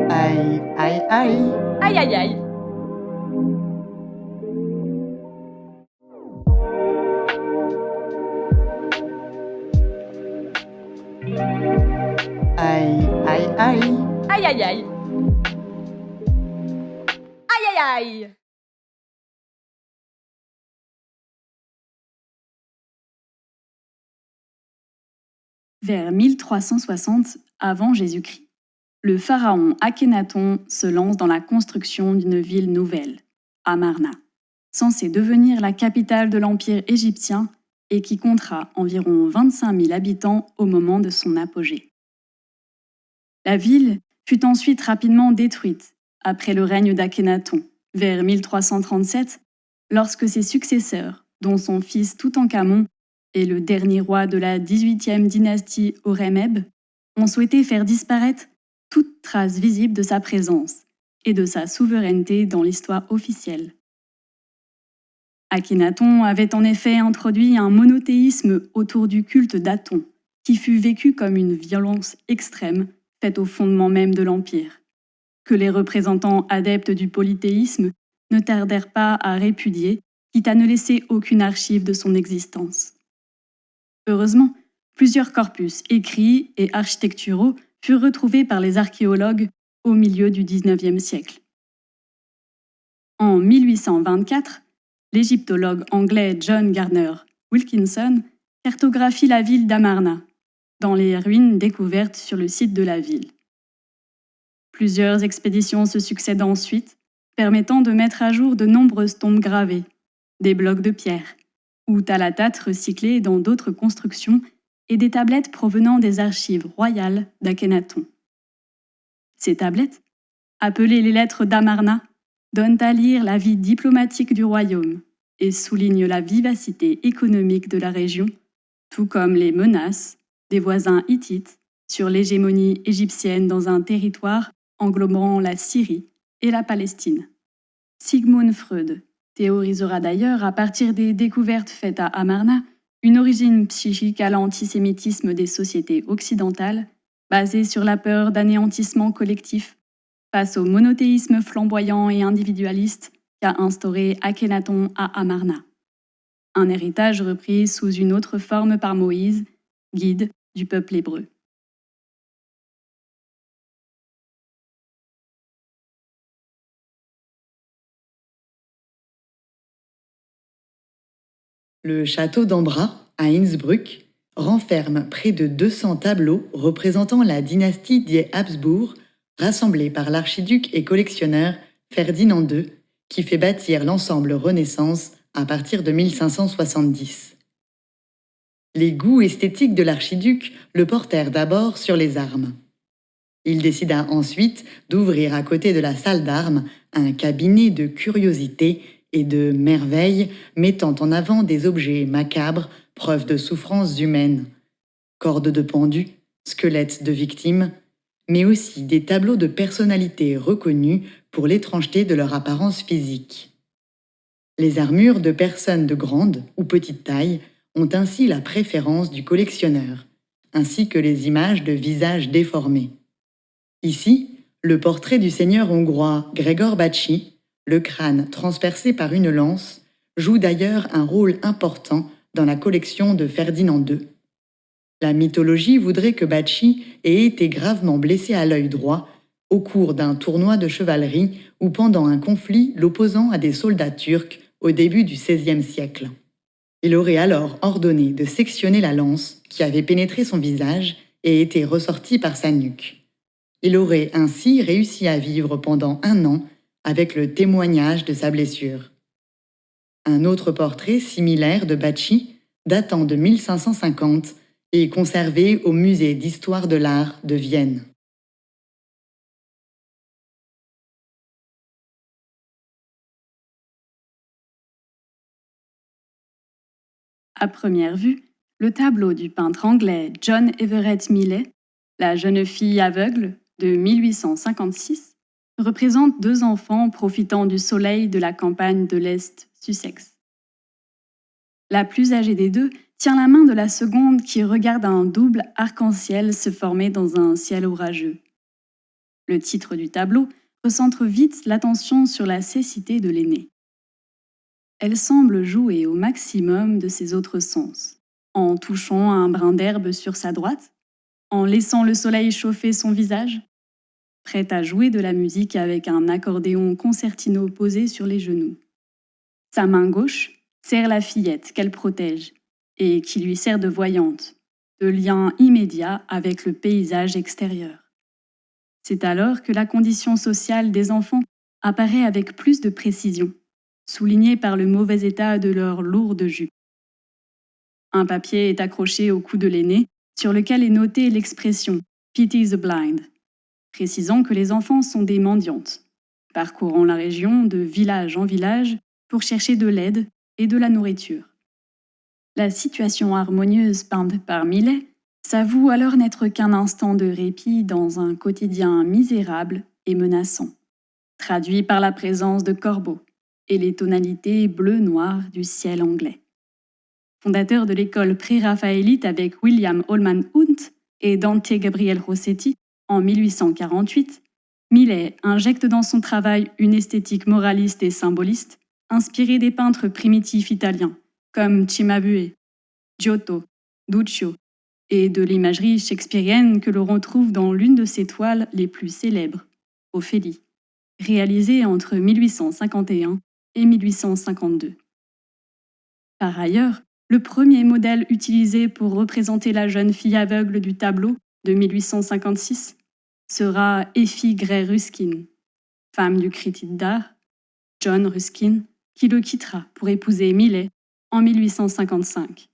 Aïe, aïe, aïe. Aïe aïe aïe. Aïe, aïe, aïe. Aïe aïe aïe. Aïe aïe aïe. Vers 1360 avant Jésus-Christ, le pharaon Akhénaton se lance dans la construction d'une ville nouvelle, Amarna, censée devenir la capitale de l'Empire égyptien et qui comptera environ 25 000 habitants au moment de son apogée. La ville fut ensuite rapidement détruite après le règne d'Akhénaton, vers 1337, lorsque ses successeurs, dont son fils Toutankhamon et le dernier roi de la 18e dynastie Horemheb, ont souhaité faire disparaître toute trace visible de sa présence et de sa souveraineté dans l'histoire officielle. Akhénaton avait en effet introduit un monothéisme autour du culte d'Aton, qui fut vécu comme une violence extrême faite au fondement même de l'Empire, que les représentants adeptes du polythéisme ne tardèrent pas à répudier, quitte à ne laisser aucune archive de son existence. Heureusement, plusieurs corpus écrits et architecturaux furent retrouvés par les archéologues au milieu du XIXe siècle. En 1824, l'égyptologue anglais John Gardner Wilkinson cartographie la ville d'Amarna, dans les ruines découvertes sur le site de la ville. Plusieurs expéditions se succèdent ensuite, permettant de mettre à jour de nombreuses tombes gravées, des blocs de pierre, ou talatats recyclés dans d'autres constructions et des tablettes provenant des archives royales d'Akhénaton. Ces tablettes, appelées les lettres d'Amarna, donnent à lire la vie diplomatique du royaume et soulignent la vivacité économique de la région, tout comme les menaces des voisins hittites sur l'hégémonie égyptienne dans un territoire englobant la Syrie et la Palestine. Sigmund Freud théorisera d'ailleurs, à partir des découvertes faites à Amarna, une origine psychique à l'antisémitisme des sociétés occidentales, basée sur la peur d'anéantissement collectif face au monothéisme flamboyant et individualiste qu'a instauré Akhénaton à Amarna. Un héritage repris sous une autre forme par Moïse, guide du peuple hébreu. Le château d'Ambra, à Innsbruck, renferme près de 200 tableaux représentant la dynastie des Habsbourg, rassemblés par l'archiduc et collectionneur Ferdinand II, qui fait bâtir l'ensemble Renaissance à partir de 1570. Les goûts esthétiques de l'archiduc le portèrent d'abord sur les armes. Il décida ensuite d'ouvrir à côté de la salle d'armes un cabinet de curiosités et de merveilles mettant en avant des objets macabres, preuves de souffrances humaines, cordes de pendus, squelettes de victimes, mais aussi des tableaux de personnalités reconnues pour l'étrangeté de leur apparence physique. Les armures de personnes de grande ou petite taille ont ainsi la préférence du collectionneur, ainsi que les images de visages déformés. Ici, le portrait du seigneur hongrois Gregor Bacsi, le crâne transpercé par une lance, joue d'ailleurs un rôle important dans la collection de Ferdinand II. La mythologie voudrait que Bacsi ait été gravement blessé à l'œil droit au cours d'un tournoi de chevalerie ou pendant un conflit l'opposant à des soldats turcs au début du XVIe siècle. Il aurait alors ordonné de sectionner la lance qui avait pénétré son visage et été ressortie par sa nuque. Il aurait ainsi réussi à vivre pendant 1 an avec le témoignage de sa blessure. Un autre portrait similaire de Bacsi, datant de 1550, est conservé au musée d'histoire de l'art de Vienne. À première vue, le tableau du peintre anglais John Everett Millais, La jeune fille aveugle, de 1856, représente 2 enfants profitant du soleil de la campagne de l'Est Sussex. La plus âgée des deux tient la main de la seconde qui regarde un double arc-en-ciel se former dans un ciel orageux. Le titre du tableau recentre vite l'attention sur la cécité de l'aînée. Elle semble jouer au maximum de ses autres sens, en touchant un brin d'herbe sur sa droite, en laissant le soleil chauffer son visage, prête à jouer de la musique avec un accordéon concertino posé sur les genoux. Sa main gauche serre la fillette qu'elle protège et qui lui sert de voyante, de lien immédiat avec le paysage extérieur. C'est alors que la condition sociale des enfants apparaît avec plus de précision, soulignée par le mauvais état de leur lourde jupe. Un papier est accroché au cou de l'aînée, sur lequel est notée l'expression « Pity the blind », précisant que les enfants sont des mendiantes, parcourant la région de village en village pour chercher de l'aide et de la nourriture. La situation harmonieuse peinte par Millet s'avoue alors n'être qu'un instant de répit dans un quotidien misérable et menaçant, traduit par la présence de corbeaux et les tonalités bleu-noir du ciel anglais. Fondateur de l'école pré-raphaélite avec William Holman Hunt et Dante Gabriel Rossetti en 1848, Millet injecte dans son travail une esthétique moraliste et symboliste, inspirée des peintres primitifs italiens comme Cimabue, Giotto, Duccio, et de l'imagerie shakespearienne que l'on retrouve dans l'une de ses toiles les plus célèbres, Ophélie, réalisée entre 1851 et 1852. Par ailleurs, le premier modèle utilisé pour représenter la jeune fille aveugle du tableau de 1856 sera Effie Gray Ruskin, femme du critique d'art, John Ruskin, qui le quittera pour épouser Millet en 1855.